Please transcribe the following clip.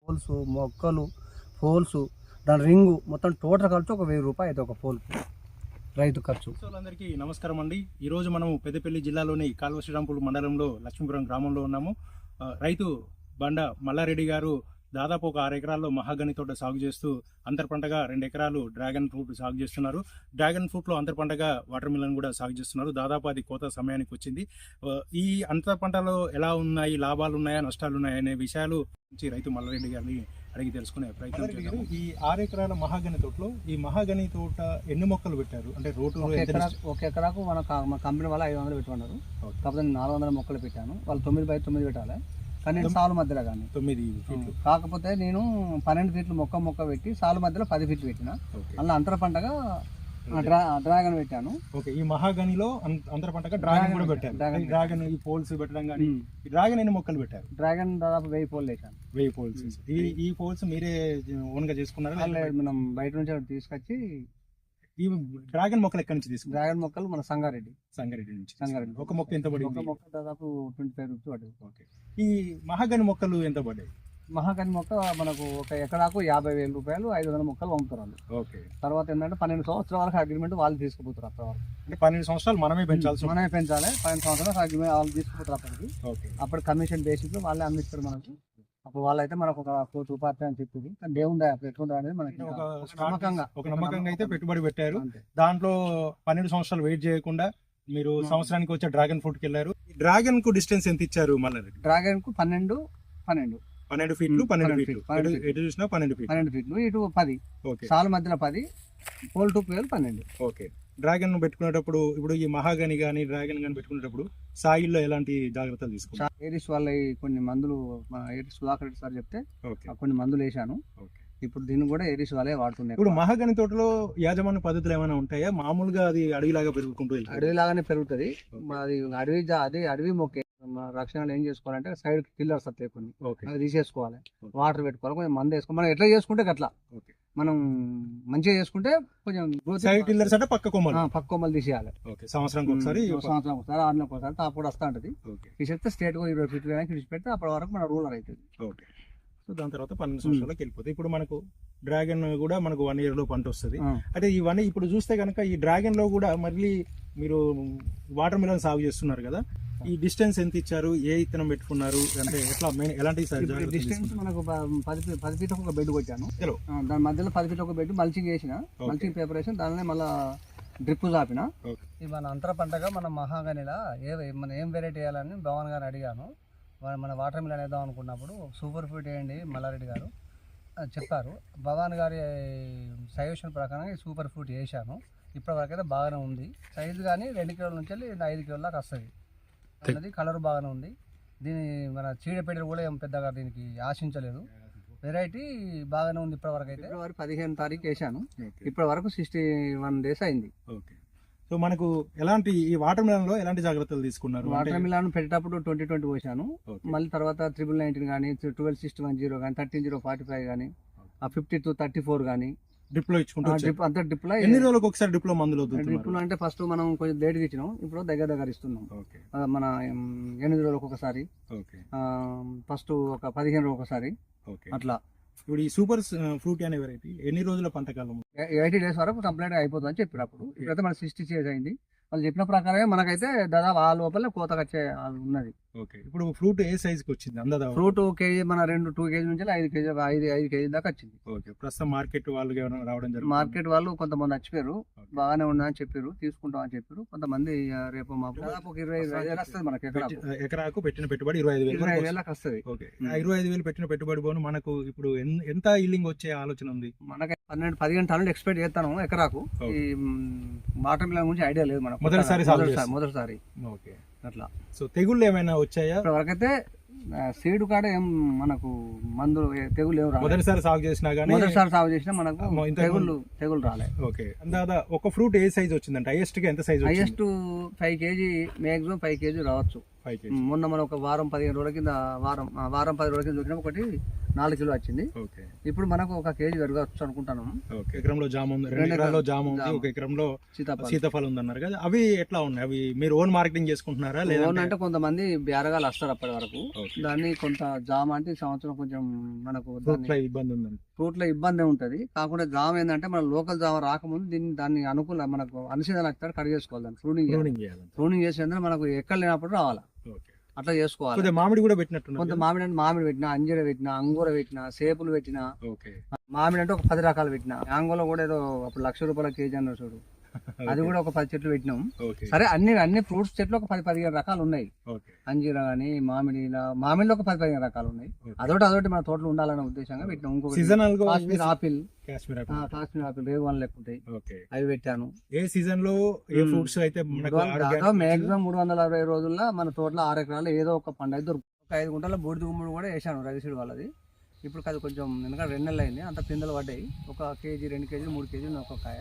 Poles, మొక్కలు, poles, దాని ring మొత్తం టోటల్ ఖర్చు ఒక 1000 రూపాయలు అయితే ఒక పోల్కి రైతు ఖర్చు. అందరికీ నమస్కారం అండి. ఈరోజు మనము పెద్దపల్లి జిల్లాలోని కాల్వ శ్రీరాంపూర్ మండలంలో లక్ష్మీపురం గ్రామంలో ఉన్నాము. రైతు బండ మల్లారెడ్డి గారు దాదాపు ఒక 6 ఎకరాల్లో మహాగని తోట సాగు చేస్తూ అంతర్ పంటగా 2 ఎకరాలు డ్రాగన్ ఫ్రూట్ సాగు చేస్తున్నారు. డ్రాగన్ ఫ్రూట్లో అంతర్ పంటగా వాటర్ మిలన్ కూడా సాగు చేస్తున్నారు. దాదాపు అది కోత సమయానికి వచ్చింది. ఈ అంతర్ పంటలో ఎలా ఉన్నాయి, లాభాలు ఉన్నాయా, నష్టాలు ఉన్నాయా అనే విషయాలు రైతు మల్లారెడ్డి గారిని అడిగి తెలుసుకునే ప్రయత్నం చేద్దాం. ఈ 6 ఎకరాల మహాగని తోటలో ఈ మహాగని తోట ఎన్ని మొక్కలు పెట్టారు? అంటే రోడ్డు ఒక ఎకరాకు మన కంపెనీ వాళ్ళు 500 పెట్టుకున్నారు. కాకపోతే 400 మొక్కలు పెట్టాను. వాళ్ళు 9x9 పెట్టాలి. 12 సాలు మధ్యలో కానీ 9 ఫీట్లు. కాకపోతే నేను 12 ఫీట్లు మొక్క పెట్టి సాలు మధ్యలో 10 ఫీట్లు పెట్టిన. అలా అంతర పంటగా డ్రాగన్ పెట్టాను. ఓకే, ఈ మహాగనిలో అంతర పంటగా డ్రాగన్ కూడా పెట్టారు. డ్రాగన్ ఈ పోల్స్ పెట్టడం కానీ ఈ డ్రాగన్ ఎన్ని మొక్కలు పెట్టారు? డ్రాగన్ దాదాపు 1000 పోల్ వేసాను. 1000 పోల్స్. ఈ పోల్స్ మీరే ఓన్ గా చేసుకున్నారా? మనం బయట నుంచి తీసుకొచ్చి. ఈ డ్రాగన్ మొక్కలు ఎక్కడి నుంచి తీసుకున్నారు? డ్రాగన్ మొక్కలు మన సంగారెడ్డి నుంచి. ఒక మొక్క ఎంత పడింది? ఒక మొక్క దాదాపు 25 రూపాయలు పడింది. ఓకే, ఈ మహాగని మొక్కలు ఎంత పడ్డాయి? మహాగని మొక్క మనకు ఒక ఎకరాకు 50,000 రూపాయలు, 500 మొక్కలు అమ్ముతారు. ఓకే, తర్వాత ఏంటంటే 12 సంవత్సరాల వరకు అగ్రిమెంట్ వాళ్ళు తీసుకుపోతారు. అప్పటి వరకు అంటే 12 సంవత్సరాలు మనమే పెంచాలి. 12 సంవత్సరాలు అగ్రిమెంట్ వాళ్ళు తీసుకుపోతారు. అప్పటికి అప్పుడు కమిషన్ బేసిస్ లో వాళ్ళే అందిస్తారు మనకు. అప్పుడు వాళ్ళైతే మనకు ఒక 1 కోటి రూపాయలు అని చెప్పింది. దేవుందా పెట్టుకుంటా అనేది మనకి ఒక నమ్మకంగా అయితే పెట్టుబడి పెట్టారు. దాంట్లో 12 సంవత్సరాలు వెయిట్ చేయకుండా మీరు సంవత్సరానికి వచ్చే డ్రాగన్ ఫ్రూట్ కి వెళ్ళారు. డ్రాగన్ కు డిస్టెన్స్ ఎంత ఇచ్చారు? మళ్ళీ డ్రాగన్ కు 12 ఫీట్లు, 12 ఫీట్లు ఎటు చూసినా 12 ఫీట్లు, ఇటు 10. సాల మధ్యలో 10, పోల్ టు పోల్ 12. ఓకే, డ్రాగన్ పెట్టుకునేటప్పుడు ఇప్పుడు ఈ మహాగని కానీ డ్రాగన్ కానీ పెట్టుకునేటప్పుడు సాయిల్లో ఎలాంటి జాగ్రత్తలు తీసుకుంటారు? ఏరిస్ వాళ్ళ కొన్ని మందులు ఏరిస్ సుధాకర్ రెడ్డి సార్ చెప్తే కొన్ని మందులు వేసాను. ఇప్పుడు దీన్ని కూడా ఏరిస్ వాళ్ళే వాడుతున్నాయి. ఇప్పుడు మహాగని తోటలో యాజమాన్య పద్ధతులు ఏమైనా ఉంటాయా? మామూలుగా అది అడవిలాగా పెరుగుకుంటూ అడవిలాగానే పెరుగుతుంది. అది అడవి మొక్కే. రక్షణలు ఏం చేసుకోవాలంటే సైడ్ పిల్లర్స్ వస్తాయి కొన్ని, అది తీసేసుకోవాలి. వాటర్ పెట్టుకోవాలి, కొంచెం మందు వేసుకోవాలి. మనం ఎట్లా చేసుకుంటే అట్లా మనం మంచిగా చేసుకుంటే కొంచెం పక్క కొమ్మలు తీసేయాలి. సంవత్సరానికి ఒకసారి 6 నెలలకు ఒకసారి తాపు కూడా వస్తూ ఉంటుంది. తీసేస్తే స్టేట్ 20 ఫీట్లు విడిచిపెడితే అప్పటి వరకు మన రూలర్ అవుతుంది. సో దాని తర్వాత 12 సంవత్సరాలకు వెళ్ళిపోతుంది. ఇప్పుడు మనకు డ్రాగన్ కూడా మనకు 1 year లో పంట వస్తుంది. అంటే ఇవన్నీ ఇప్పుడు చూస్తే కనుక ఈ డ్రాగన్ లో కూడా మళ్ళీ మీరు వాటర్ మిలన్ సాగు చేస్తున్నారు కదా, ఈ డిస్టెన్స్ ఎంత ఇచ్చారు? ఏ ఇత్తనం పెట్టుకున్నారు? అంటే ఎట్లా ఎలాంటి డిస్టెన్స్ మనకు 10 ఫీట్ ఒక బెడ్ కొట్టాను. దాని మధ్యలో 10 ఫీట్ ఒక బెడ్ మల్చింగ్ వేసిన, మల్చింగ్ పేపర్ వేసిన, దానిలో మళ్ళీ డ్రిప్ చాపిన. మన అంతర పంటగా మన మహాగనిలా మన ఏం వెరైటీ వేయాలని భవన్ గారిని అడిగాను. మన వాటర్ మిలన్ వేద్దాం అనుకున్నప్పుడు సూపర్ ఫుడ్ వేయండి మల్లారెడ్డి గారు చెప్పారు. భవాన్ గారి సజెషన్ ప్రకారం ఈ సూపర్ ఫుడ్ వేసాను. ఇప్పటివరకు అయితే బాగానే ఉంది. సైజు కానీ 2 కిలోల నుంచి 5 కిలోల దాకా వస్తుంది. అన్నది కలర్ బాగానే ఉంది. దీని మన చీడపీడలు కూడా ఏం పెద్దగా దీనికి ఆశించలేదు. వెరైటీ బాగానే ఉంది. ఇప్పటివరకు అయితే 15 తారీఖు వేసాను. ఇప్పటి వరకు 61 days అయింది. సో మనకు ఎలాంటి ఈ వాటర్ మిలన్ లో ఎలాంటి జాగ్రత్తలు తీసుకున్నారు? వాటర్ మిలన్ పెట్టేటప్పుడు 2020 పోసాను. మళ్ళీ తర్వాత 999 కానీ 12610 కానీ 13045 కానీ 5234 కానీ డ్రిప్ లో ఇచ్చుకుంటాం. అంతా డ్రిప్ లో ఎన్ని రోజులకు ఒకసారి డ్రిప్ లో మందులు? డ్రిప్ లో అంటే ఫస్ట్ మనం కొంచెం లేట్గా ఇచ్చినాం, ఇప్పుడు దగ్గర ఇస్తున్నాం. మన 8 రోజులకు ఒకసారి, ఫస్ట్ ఒక 15 రోజులకు ఒకసారి అట్లా. ఇప్పుడు ఈ సూపర్ ఫ్రూట్ అనే వెరైటీ ఎన్ని రోజుల పంట కాలం? 80 days వరకు కంప్లీట్ అయిపోతుంది అని చెప్పారు. అప్పుడు ఇప్పుడైతే మన 60 days అయింది. వాళ్ళు చెప్పిన ప్రకారమే మనకైతే దాదాపు ఆ లోపల కోతకు వచ్చే ఉన్నది. ఇప్పుడు ఫ్రూట్ ఏ సైజ్ కి వచ్చింది? ఫ్రూట్ కేజీ మన 2 కేజీ నుంచి 5 కేజీ దాకా వచ్చింది. ప్రస్తుతం మార్కెట్ వాళ్ళు రావడం జరిగింది. మార్కెట్ వాళ్ళు కొంతమంది వచ్చిపోయారు, బాగానే ఉందని చెప్పారు, తీసుకుంటాం అని చెప్పారు. కొంతమంది రేపు మాకు 25,000 వస్తుంది మనకి. ఎకరాకు పెట్టిన పెట్టుబడి 25,000 వస్తుంది. 25,000 పెట్టిన పెట్టుబడి పోను మనకు ఇప్పుడు ఎంత ఈల్డింగ్ వచ్చే ఆలోచన ఉంది? మనకి 12-15 టన్నులు ఎక్స్పెక్ట్ చేస్తాను ఎకరాకు. ఈ వాటర్ మిలన్ గురించి ఐడియా లేదు మనకు. మొదటిసారి అట్లా. సో తెగుళ్ళు ఏమైనా వచ్చాయా? ఇప్పటివరకైతే సీడ్ కాడ ఏం మనకు మందులు తెగులు ఏం రాలేదు. మొదటిసారి సాగు చేసినా మనకు తెగులు రాలేదు. ఓకే, దాదా ఒక ఫ్రూట్ ఏ సైజ్ వచ్చిందంటే హైయెస్ట్ గా ఎంత size? Highest 5 kg, maximum 5 kg రావచ్చు. మొన్న మనం ఒక వారం 15 రోజుల కింద 10 రోజుల కింద చూసినా ఒకటి 4 కిలో వచ్చింది. ఓకే ఇప్పుడు మనకు 1 కేజీ పెరగవచ్చు అనుకుంటాను. ఓకే. ఎకరంలో జామ ఉంది, 2 ఎకరాల్లో జామ ఉంది, జామ. 1 ఎకరంలో సీతాఫలం సీతాఫలం ఉంది అన్నారు కదా. అవి ఎట్లా ఉన్నాయి? అవి మీరు ఓన్ మార్కెటింగ్ చేసుకుంటున్నారా లేదా? ఓన్ అంటే కొంతమంది బేరగాలు వస్తారు అప్పటి వరకు. ఓకే. దాన్ని కొంత జామ అంటే ఈ సంవత్సరం కొంచెం మనకు ఫ్రూట్ ఫ్లై ఇబ్బంది ఉందండి. ఫ్రూట్ లో ఇబ్బంది ఉంటది. కాకుండా జామ ఏంటంటే మన లోకల్ జామ రాకముందు దాన్ని అనుకూల మనకు అనిసీజన్ వస్తాడు కట్ చేసుకోవాలి. దాన్ని ప్రూనింగ్ చేయాలి. ప్రూనింగ్ చేసేందుకు మనకు ఎక్కడ లేనప్పుడు రావాలా, ఓకే. అట్లా చేసుకోవాలి. కొద్దిగా మామిడి కూడా పెట్టినట్టున్నారు కొంత కదా? మామిడి అంటే మామిడి పెట్టినా, అంజీర పెట్టినా, అంగూర పెట్టినా, సేపులు పెట్టినా, ఓకే. మామిడి అంటే ఒక 10 రకాలు పెట్టినా. మ్యాంగోలో కూడా ఏదో అప్పుడు ₹1,00,000 కేజీ అన్నారు చూడు, అది కూడా ఒక 10 చెట్లు పెట్టినాం. ఓకే. సరే అన్ని ఫ్రూట్స్ చెట్లు ఒక 10-15 రకాలు ఉన్నాయి. ఓకే. అంజీర కానీ మామిడిలో ఒక 10-15 రకాలు ఉన్నాయి. అదొకటి మన తోటలో ఉండాలనే ఉద్దేశంగా పెట్టినాం. ఇంకొకటి సీజనల్ గా కాశ్మీర్ ఆపిల్, కాశ్మీర్ కాశ్మీర్ ఆపిల్ రేగువన్ లెక్క ఉంటాయి, ఓకే. అవి పెట్టాను. ఏ సీజన్ లో ఏ ఫ్రూట్స్ అయితే మనకు దాదాపు మాక్సిమం 360 రోజుల్లో మన తోటలో 6 ఎకరాలు ఏదో ఒక పండు అయితే దొరుకుతుంది. ఒక 5 గుంటల బూడిద గుమ్మడి కూడా వేసాను రవిసీడ్ వాళ్ళది. ఇప్పుడు అది కొంచెం ఎందుకంటే 2 నెలలు అయింది, అంత పిందెలు పడ్డాయి. 1 కేజీ 2 కేజీలు 3 కేజీలు ఒక కాయ.